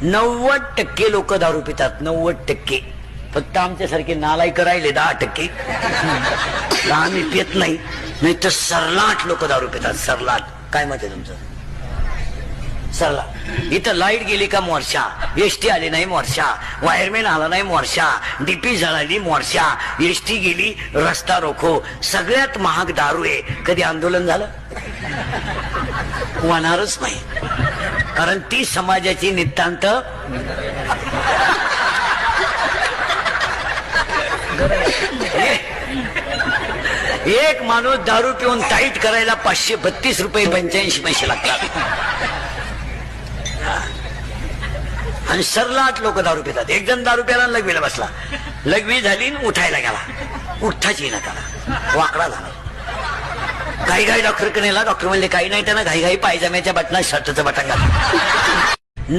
90% लोक दारू पितात, 90%. फक्त आमच्यासारखे नालायक राहिले 10%. आम्ही पित नाही, नाही तर सरलाट लोक दारू पितात. सरलाट. काय मत आहे तुमचं? सरला. इथं लाईट गेली का मोर्चा, एसटी आली नाही मोर्चा, वायरमॅन आला नाही मोर्चा, डीपी जळाली मोर्चा, एसटी गेली रस्ता रोखो. सगळ्यात महाग दारू आहे. कधी आंदोलन झालं? होणारच नाही, कारण ती समाजाची नितांत एक माणूस दारू पिऊन टाईट करायला 532 रुपये 85 पैसे लागतात. आणि सरलाट लोक दारू पितात. एक जण दारू प्याला लघवीला बसला, लघवी झाली उठायला गेला, उठताच येईना त्याला, वाकडा झाला. घाई घाई डॉक्टरकडे नेला. डॉक्टर म्हणले काही नाही, त्यानं घाई घाई पायजाम्याच्या बटनात शर्टचं बटन घातलं.